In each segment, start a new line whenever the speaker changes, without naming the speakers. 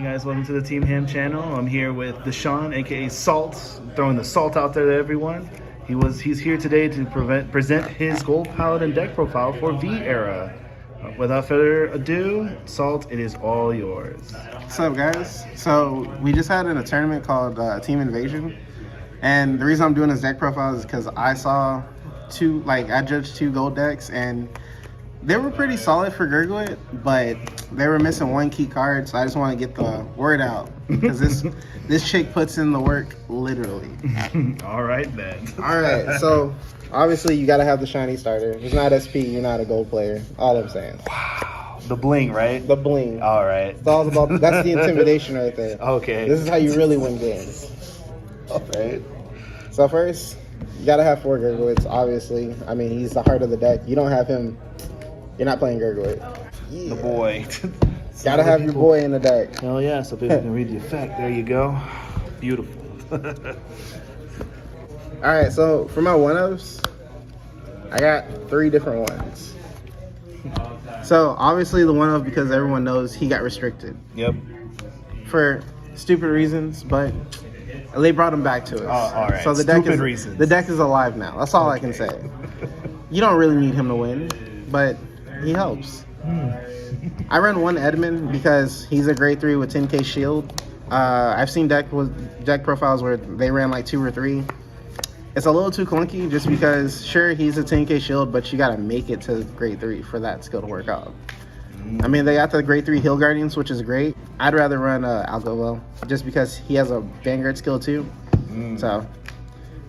guys, welcome to the Team Ham channel. I'm here with Deshawn, aka Salt, throwing the salt out there to everyone. He's here today to present his gold paladin deck profile for V era. Without further ado, Salt, it is all yours.
What's up, guys? So we just had a tournament called Team Invasion, and the reason I'm doing this deck profile is because I saw I judged two gold decks, and they were pretty solid for Gurguit, but they were missing one key card, so I just want to get the word out because this chick puts in the work literally.
All right, then.
All right, so obviously you got to have the shiny starter. If it's not SP, you're not a gold player. All I'm saying.
Wow. The bling, right?
The bling.
All right.
It's all about that's the intimidation right there.
Okay.
This is how you really win games.
All right.
So first, you got to have 4 Gurguits, obviously. I mean, he's the heart of the deck. You don't have him, you're not playing Gurguit. Yeah.
The boy.
Gotta have your boy in the deck.
Hell yeah, so people can read the effect. There you go. Beautiful.
Alright, so for my one-ups, I got 3 different ones. So obviously the one-up, because everyone knows he got restricted.
Yep.
For stupid reasons, but they brought him back to us.
Oh, all right.
So the deck is alive now. That's all I can say. You don't really need him to win, but he helps. I run one Edmund because he's a grade 3 with 10k shield. I've seen deck profiles where they ran like 2 or 3. It's a little too clunky just because, sure, he's a 10k shield, but you gotta make it to grade 3 for that skill to work out. I mean, they got the grade 3 Heal Guardians, which is great. I'd rather run Algovel just because he has a Vanguard skill too. So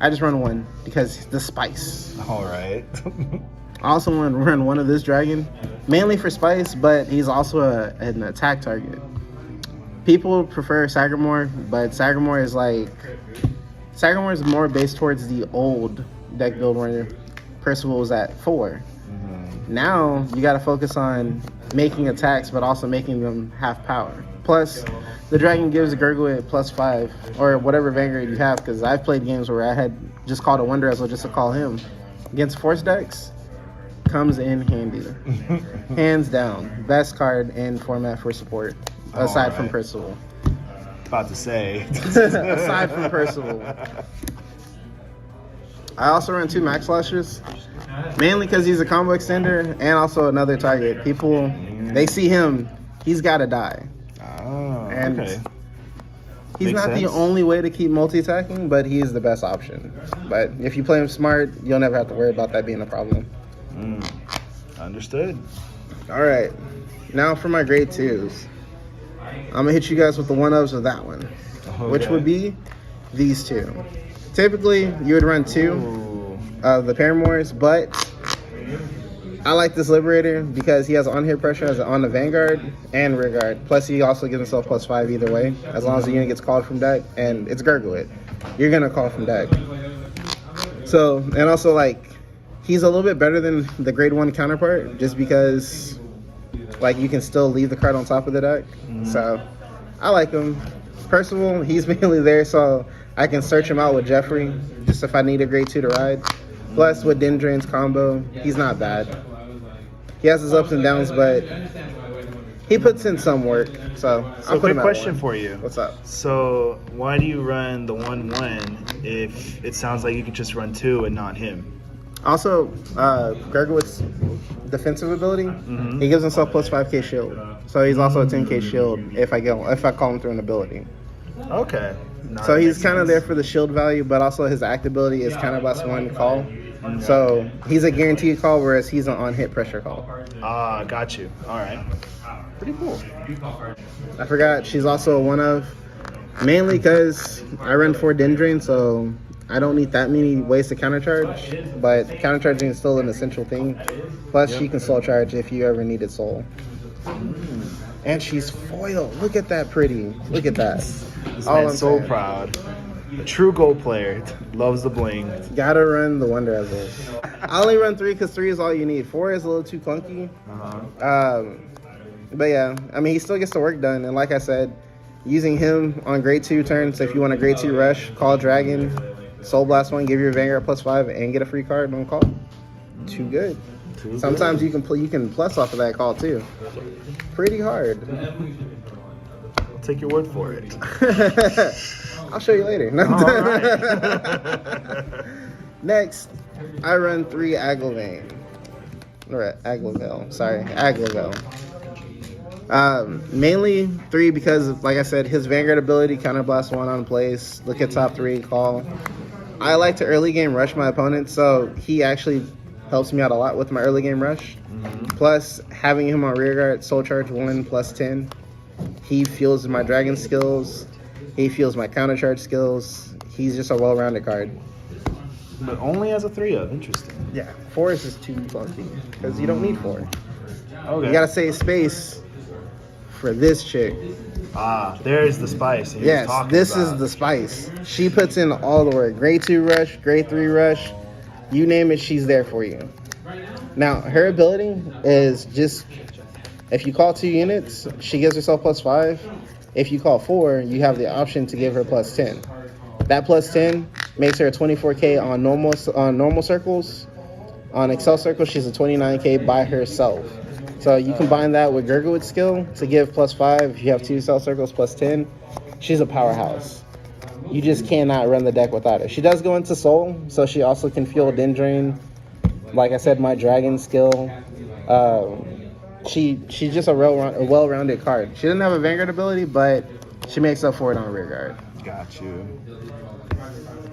I just run one because the spice.
All right.
I also want to run one of this dragon, mainly for spice, but he's also an attack target. People prefer Sagamore, but Sagamore is more based towards the old deck build where Percival was at 4. Now you got to focus on making attacks, but also making them half power. Plus, the dragon gives Gurguit +5 or whatever Vanguard you have, because I've played games where I had just called a Wonder Wrestle just to call him. Against Force decks, comes in handy. Hands down. Best card in format for support, aside from Percival.
About to say.
Aside from Percival. I also run 2 Max Flashes, mainly because he's a combo extender and also another target. People, they see him, he's got to die.
Oh,
and
okay.
He's
Makes
not
sense.
the only way to keep multi-attacking, but he is the best option. But if you play him smart, you'll never have to worry about that being a problem.
Understood.
All right, now for my grade 2s. I'm gonna hit you guys with the one-ups of that one, which would be these 2. Typically, you would run 2 of the Paramours, but I like this Liberator because he has on-hit pressure on the Vanguard and Rear Guard. Plus, he also gives himself +5 either way, as long as the unit gets called from deck, and it's Gurguit. You're gonna call from deck. So, and also he's a little bit better than the grade 1 counterpart, just because you can still leave the card on top of the deck. So I like him. Percival, he's mainly there so I can search him out with Jeffrey, just if I need a grade 2 to ride. Plus with Dendrain's combo, he's not bad. He has his ups and downs, but he puts in some work. So I'll put
quick
him at
question
1.
for you.
What's up?
So why do you run the 1/1 if it sounds like you could just run 2 and not him?
Also, Gurguit's defensive ability, he gives himself +5k shield. So he's also a 10k shield if I call him through an ability.
Okay.
So he's kind of there for the shield value, but also his act ability is kind of +1 call. So he's a guaranteed call, whereas he's an on-hit pressure call.
Ah, got you. All right. Pretty cool.
I forgot, she's also a one-of, mainly because I run 4 Dendrain, so I don't need that many ways to countercharge, but countercharging is still an essential thing. Plus, she can soul charge if you ever needed soul. And she's foil. Look at that pretty. Look at that.
This man's so proud. A true gold player. Loves the bling.
Gotta run the Wonder Wrestle. I only run 3 because 3 is all you need. 4 is a little too clunky. But yeah, I mean, he still gets the work done. And like I said, using him on grade 2 turns, so if you want a grade 2 rush, call Dragon, Soul Blast 1, give your Vanguard +5, and get a free card on call. Too good. Sometimes you can plus off of that call too. Pretty hard.
take your word for it.
I'll show you later. No.
All right.
Next, I run 3 Aglavane. Or Aglavale. Sorry, Aglavale. Mainly 3 because, like I said, his Vanguard ability, Counterblast 1 on place, look at top 3, call. I like to early game rush my opponent, so he actually helps me out a lot with my early game rush. Mm-hmm. Plus, having him on rear guard, Soul Charge 1 plus 10. He feels my dragon skills. He feels my counter charge skills. He's just a well-rounded card.
But only as a 3-of. Interesting.
Yeah, 4 is just too funky because you don't need 4.
Okay.
You gotta save space for this chick.
Ah, there's the spice.
Yes, this is the spice. She puts in all the work. Grade 2 rush, grade 3 rush. You name it, she's there for you. Now, her ability is just, if you call 2 units, she gives herself +5. If you call 4, you have the option to give her +10. That +10 makes her a 24k on normal circles. On Excel circles, she's a 29k by herself. So you combine that with Gurguit's skill to give +5. If you have 2 cell circles +10, she's a powerhouse. You just cannot run the deck without her. She does go into Soul, so she also can fuel Dendrain. Like I said, my Dragon skill. She's just a well-rounded card. She doesn't have a Vanguard ability, but she makes up for it on rear guard.
Got you.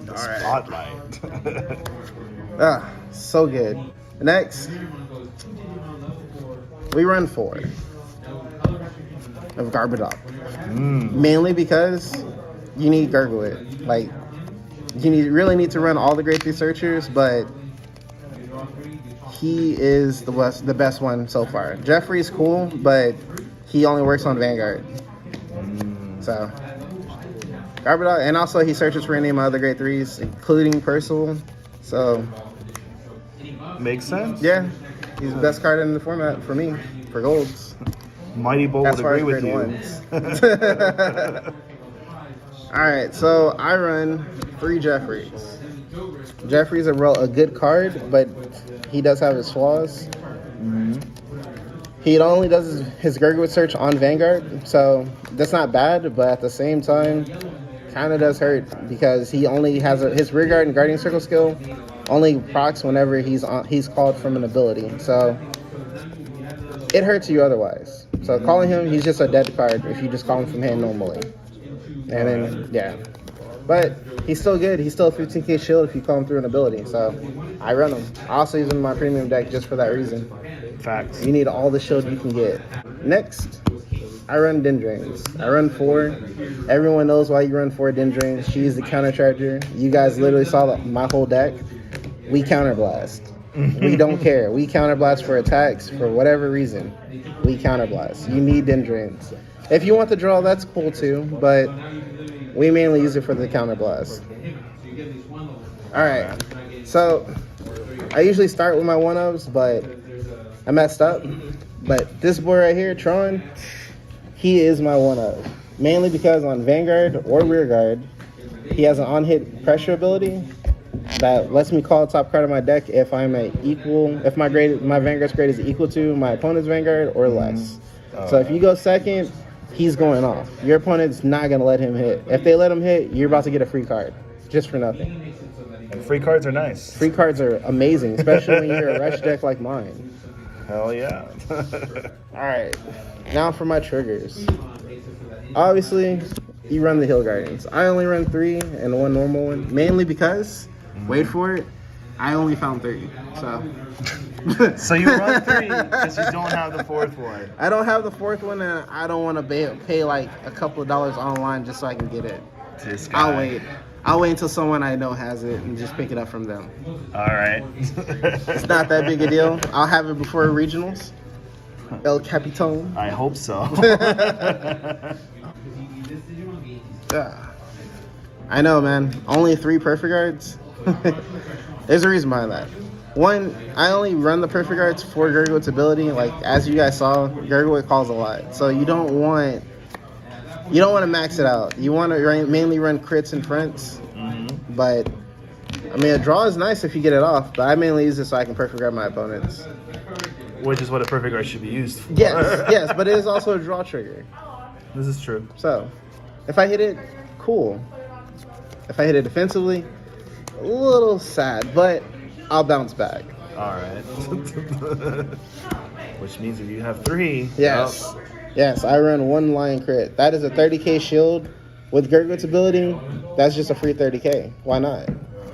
The
All right.
Spotlight.
So good. Next, we run 4 of Garbodop. Mainly because you need Gurguit. Like, you really need to run all the grade 3 searchers, but he is the best one so far. Jeffrey's cool, but he only works on Vanguard. So, Garbodop, and also he searches for any of my other grade 3s, including Percival. So,
makes sense.
Yeah, he's the best card in the format for me, for golds.
Mighty Bull would agree with you.
Alright, so I run 3 Jeffreys. Jeffrey's a good card, but he does have his flaws. Mm-hmm. He only does his Gurguit search on Vanguard, so that's not bad, but at the same time, kind of does hurt because he only has his rear guard and guardian circle skill only procs whenever he's called from an ability. So it hurts you otherwise. So calling him, he's just a dead card if you just call him from hand normally. And then, yeah. But he's still good. He's still a 15k shield if you call him through an ability. So I run him. I also use him in my premium deck just for that reason.
Facts.
You need all the shield you can get. Next, I run Dendrains. I run 4. Everyone knows why you run 4 Dendrains. She's the counter charger. You guys literally saw my whole deck. We counterblast. We don't care. We counterblast for attacks for whatever reason. We counterblast. You need Dendrains. If you want the draw, that's cool too, but we mainly use it for the counterblast. Alright, so I usually start with my 1-ofs, but I messed up. But this boy right here, Tron, he is my 1-of. Mainly because on Vanguard or rear guard, he has an on-hit pressure ability that lets me call top card of my deck if I'm if my Vanguard's grade is equal to my opponent's Vanguard or less. So if you go second, he's going off. Your opponent's not going to let him hit. If they let him hit, you're about to get a free card just for nothing.
And free cards are nice.
Free cards are amazing, especially when you're a rush deck like mine.
Hell yeah.
Alright, now for my triggers. Obviously, you run the Hill Guardians. I only run 3 and 1 normal one, mainly because, wait for it, I only found 3. So
so you run 3 because you don't have the 4th one.
I don't have the 4th one, and I don't want to pay like a couple of dollars online just so I can get it.
This guy.
I'll wait until someone I know has it and just pick it up from them.
All right.
It's not that big a deal. I'll have it before regionals. El Capitan.
I hope so.
Yeah. I know, man. Only 3 perfect guards. There's a reason behind that. 1, I only run the perfect guards for Gurguit's ability. Like, as you guys saw, Gurguit calls a lot. So you don't want to max it out. You want to mainly run crits and fronts. Mm-hmm. But, I mean, a draw is nice if you get it off. But I mainly use it so I can perfect guard my opponents.
Which is what a perfect guard should be used for.
Yes, but it is also a draw trigger.
This is true.
So, if I hit it, cool. If I hit it defensively, a little sad, but I'll bounce back.
All right. Which means if you have 3.
Yes.
Oh,
Yes, I run 1 lion crit. That is a 30k shield. With Gurguit's ability, that's just a free 30k. Why not?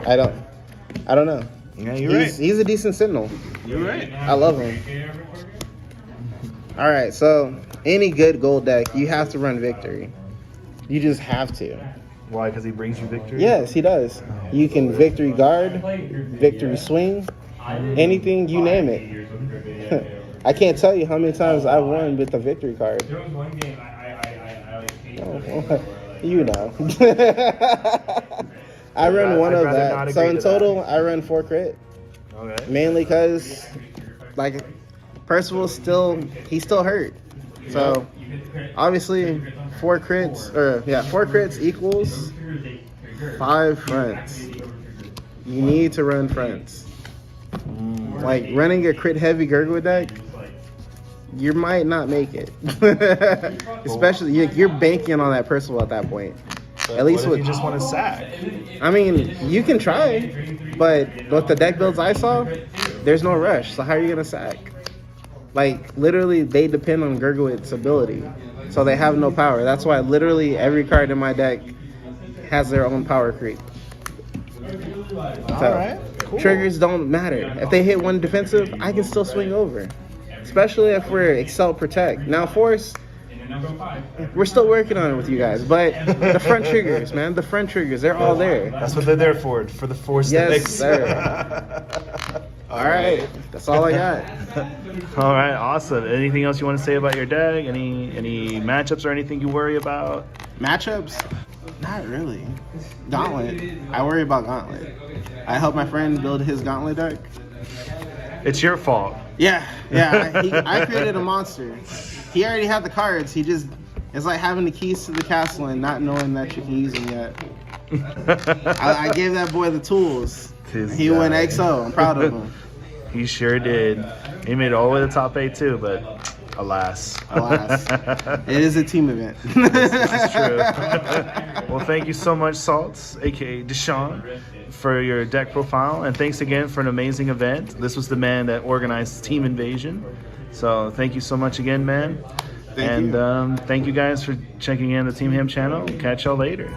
I don't know.
yeah, you're right.
He's a decent sentinel.
You're right.
I love him. All right, so any good gold deck, you have to run Victory. You just have to.
Why? Because he brings you victory?
Yes, he does. You can Victory guard, Victory swing, anything, you name it. I can't tell you how many times I won with the Victory card. Oh, you know. I run one of that. So in total, I run 4 crit.
Okay.
Mainly because, like, Percival's he's still hurt. So, obviously, 4 crits equals 5 fronts. You need to run fronts. Like, running a crit heavy Gurguit deck, you might not make it. Especially, you're banking on that Percival at that point.
But
at least
what if you just want to sack?
I mean, you can try, but with the deck builds I saw, there's no rush. So how are you gonna sack? Like, literally, they depend on Gurguit's ability, so they have no power. That's why literally every card in my deck has their own power creep. So,
Alright, cool.
Triggers don't matter. If they hit 1 defensive, I can still swing over. Especially if we're Excel Protect. Now, Force, we're still working on it with you guys, but the front triggers, man, the front triggers, they're all there.
That's what they're there for the force to
Yes,
mix.
sir. All right, that's all I got.
All right, awesome. Anything else you want to say about your deck? Any matchups or anything you worry about?
Matchups? Not really. Gauntlet. I worry about Gauntlet. I helped my friend build his Gauntlet deck.
It's your fault.
Yeah. I created a monster. He already had the cards. It's like having the keys to the castle and not knowing that you can use them yet. I gave that boy the tools. He went XO. I'm proud of him.
He sure did. He made it all the way to top 8 too, but alas.
It is a team event.
This is true. Well, thank you so much, Salts, aka Deshawn, for your deck profile, and thanks again for an amazing event. This was the man that organized Team Invasion, so thank you so much again, man.
Thank you.
Thank you guys for checking in the Team Ham channel. Catch y'all later.